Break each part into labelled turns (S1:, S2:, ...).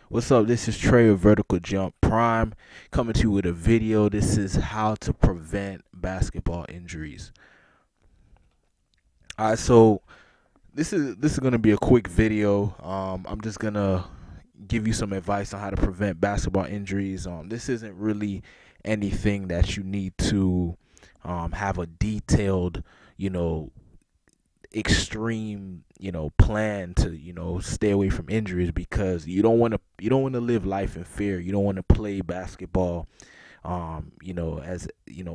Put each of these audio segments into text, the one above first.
S1: What's up? This is Trey of Vertical Jump Prime coming to you with a video. This is how to prevent basketball injuries. Alright, so this is gonna be a quick video. I'm just gonna give you some advice on how to prevent basketball injuries. This isn't really anything that you need to have a detailed, you know, extreme plan to stay away from injuries, because you don't want to live life in fear. You don't want to play basketball as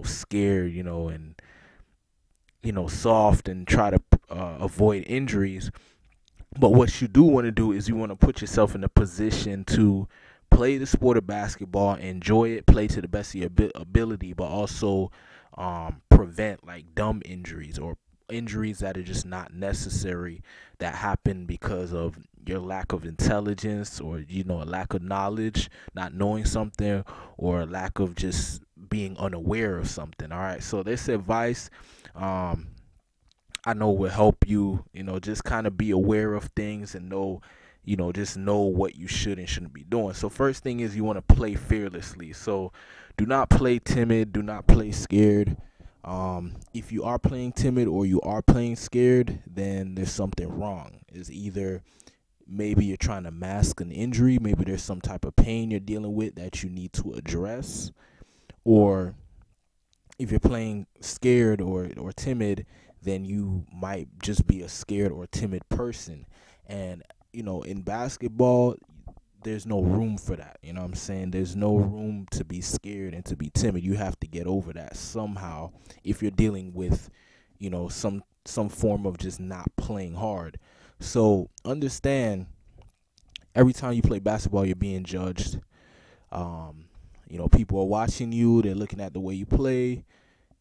S1: scared, and soft, and try to avoid injuries. But what you do want to do is you want to put yourself in a position to play the sport of basketball, enjoy it, play to the best of your ability, but also prevent like dumb injuries or injuries that are just not necessary, that happen because of your lack of intelligence, or a lack of knowledge, not knowing something, or a lack of just being unaware of something. All right, so this advice I know will help you, just kind of be aware of things and know, just know what you should and shouldn't be doing. So first thing is you want to play fearlessly. So do not play timid, do not play scared. If you are playing timid or you are playing scared, then there's something wrong. It's either maybe you're trying to mask an injury, maybe there's some type of pain you're dealing with that you need to address, or if you're playing scared or timid, then you might just be a scared or timid person. And in basketball, there's no room for that. You know what I'm saying? There's no room to be scared and to be timid. You have to get over that somehow if you're dealing with, some form of just not playing hard. So understand, every time you play basketball, you're being judged. People are watching you, they're looking at the way you play.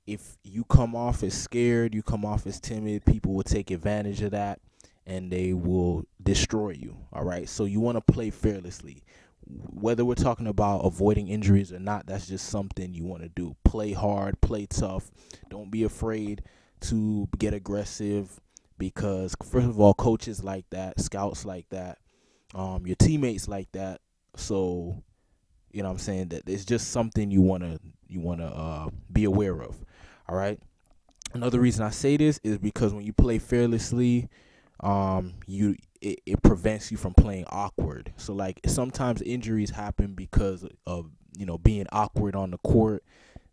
S1: If you come off as scared, you come off as timid, people will take advantage of that and they will destroy you. All right. So you want to play fearlessly. Whether we're talking about avoiding injuries or not, that's just something you want to do. Play hard, play tough. Don't be afraid to get aggressive, because first of all, coaches like that, scouts like that, your teammates like that. So what I'm saying, that it's just something you wanna be aware of. All right. Another reason I say this is because when you play fearlessly, it prevents you from playing awkward. So like sometimes injuries happen because of being awkward on the court,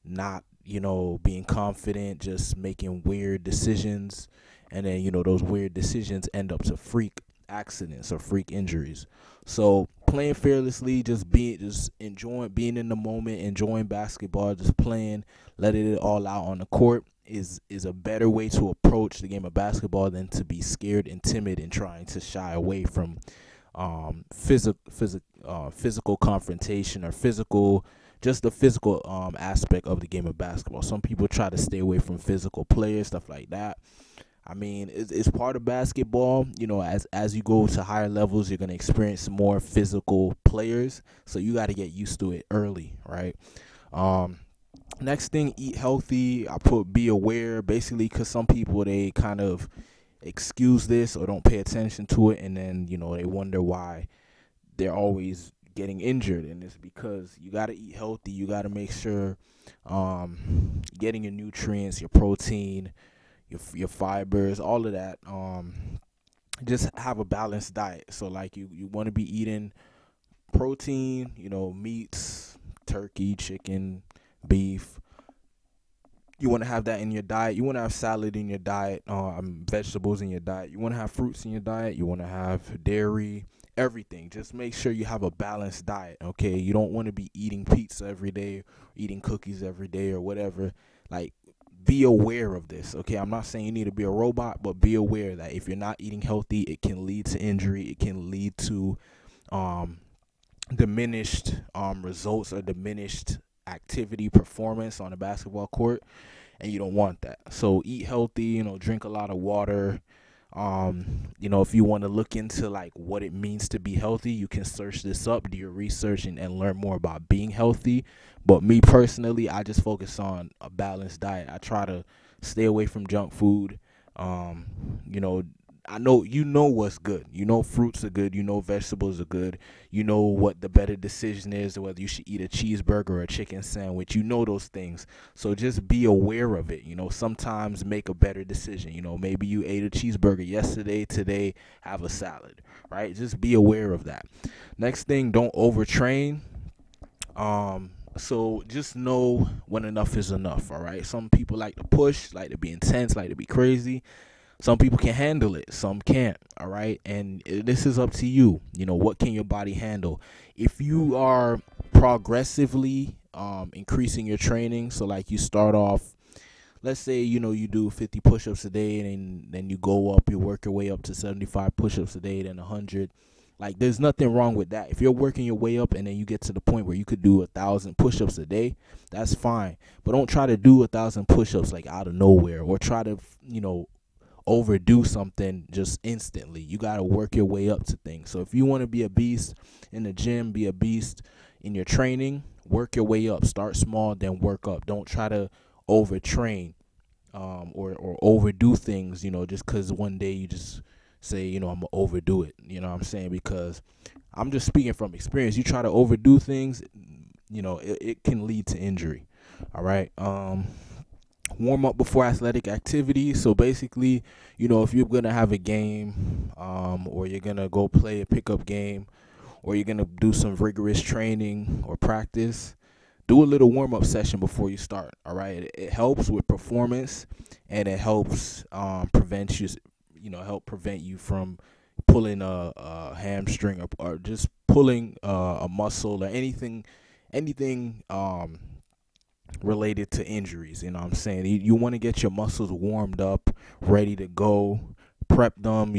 S1: not being confident, just making weird decisions, and then those weird decisions end up to freak accidents or freak injuries. So playing fearlessly, just enjoying being in the moment, enjoying basketball, just playing, letting it all out on the court is a better way to approach the game of basketball than to be scared and timid and trying to shy away from physical confrontation, or just the physical aspect of the game of basketball. Some people try to stay away from physical players, stuff like that. I mean, it's part of basketball. As you go to higher levels, you're gonna experience more physical players, so you got to get used to it early, right? Next thing, eat healthy. I put be aware, basically, because some people, they kind of excuse this or don't pay attention to it, and then they wonder why they're always getting injured. And it's because you got to eat healthy. You got to make sure getting your nutrients, your protein, your fibers, all of that. Just have a balanced diet. So like you want to be eating protein, meats, turkey, chicken, beef. You want to have that in your diet. You want to have salad in your diet, vegetables in your diet. You want to have fruits in your diet. You want to have dairy, everything. Just make sure you have a balanced diet, okay? You don't want to be eating pizza every day, eating cookies every day, or whatever. Like, be aware of this, okay? I'm not saying you need to be a robot, but be aware that if you're not eating healthy, it can lead to injury. It can lead to diminished results, or diminished activity performance on a basketball court, and you don't want that. So eat healthy, drink a lot of water. If you want to look into like what it means to be healthy, you can search this up, do your research, and learn more about being healthy. But me personally, I just focus on a balanced diet. I try to stay away from junk food. I know you know what's good. You know fruits are good. You know vegetables are good. You know what the better decision is, whether you should eat a cheeseburger or a chicken sandwich. You know those things. So just be aware of it. Sometimes make a better decision. Maybe you ate a cheeseburger yesterday, today have a salad, right? Just be aware of that. Next thing, don't overtrain. So just know when enough is enough, all right? Some people like to push, like to be intense, like to be crazy. Some people can handle it, some can't, all right? And this is up to you. What can your body handle? If you are progressively increasing your training, so like you start off, let's say, you do 50 push-ups a day, and then you go up, you work your way up to 75 push-ups a day, then 100. Like, there's nothing wrong with that. If you're working your way up and then you get to the point where you could do 1,000 push-ups a day, that's fine. But don't try to do 1,000 push-ups like out of nowhere, or try to, overdo something just instantly. You got to work your way up to things. So if you want to be a beast in the gym, be a beast in your training, work your way up. Start small, then work up. Don't try to overtrain or overdo things, just because one day you just say, I'm going to overdo it. You know what I'm saying? Because I'm just speaking from experience. You try to overdo things, it can lead to injury. All right. Warm up before athletic activity. So basically, if you're going to have a game, or you're going to go play a pickup game, or you're going to do some rigorous training or practice, do a little warm-up session before you start, all right? It helps with performance, and it helps prevent you from pulling a hamstring, or just pulling a muscle, or anything related to injuries. You know what I'm saying? You want to get your muscles warmed up, ready to go, prep them,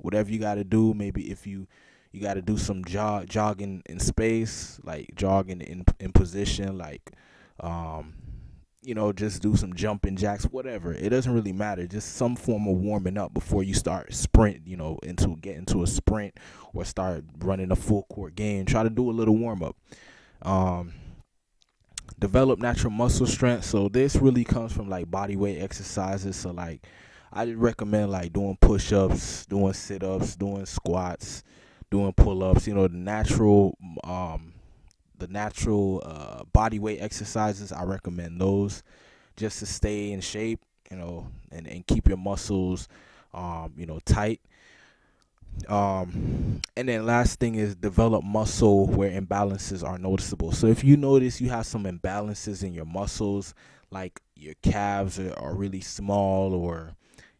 S1: whatever you got to do. Maybe if you got to do some jogging in space, like jogging in position, like just do some jumping jacks, whatever. It doesn't really matter. Just some form of warming up before you start get into a sprint, or start running a full court game. Try to do a little warm up. Develop natural muscle strength. So this really comes from like body weight exercises. So like I just recommend like doing push-ups, doing sit-ups, doing squats, doing pull-ups. The natural body weight exercises. I recommend those just to stay in shape, and keep your muscles tight. And then last thing is develop muscle where imbalances are noticeable. So if you notice you have some imbalances in your muscles, like your calves are really small, or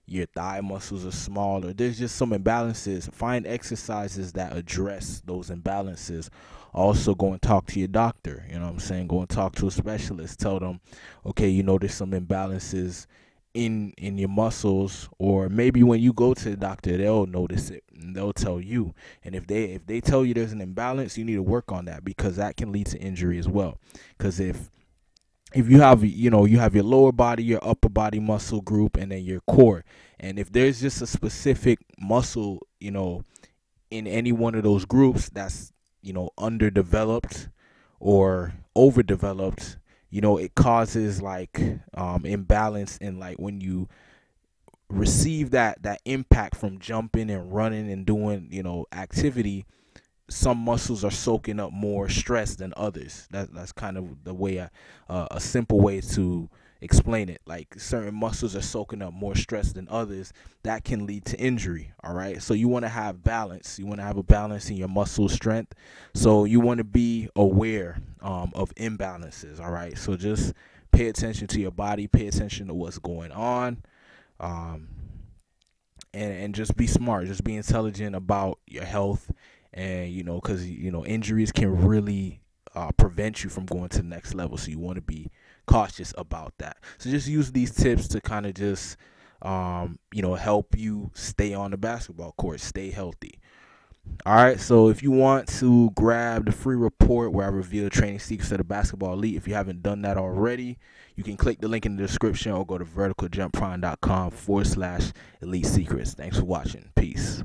S1: your thigh muscles are small, or there's just some imbalances, find exercises that address those imbalances. Also, go and talk to your doctor. You know what I'm saying? Go and talk to a specialist. Tell them, okay, there's some imbalances in your muscles, or maybe when you go to the doctor, they'll notice it and they'll tell you. And if they tell you there's an imbalance, you need to work on that, because that can lead to injury as well. Because if you have you have your lower body, your upper body muscle group, and then your core, and if there's just a specific muscle in any one of those groups that's underdeveloped or overdeveloped, it causes like imbalance in, like, when you receive that impact from jumping and running and doing activity. Some muscles are soaking up more stress than others. That's kind of the way a simple way to explain it. Like, certain muscles are soaking up more stress than others. That can lead to injury. All right. So you want to have balance. You want to have a balance in your muscle strength. So you want to be aware of imbalances. All right. So just pay attention to your body. Pay attention to what's going on. And just be smart. Just be intelligent about your health. And because injuries can really prevent you from going to the next level. So you want to be cautious about that. So just use these tips to kind of just help you stay on the basketball court, stay healthy. All right, so if you want to grab the free report where I reveal the training secrets of the basketball elite, if you haven't done that already, you can click the link in the description, or go to verticaljumppron.com/elite secrets. Thanks for watching. Peace.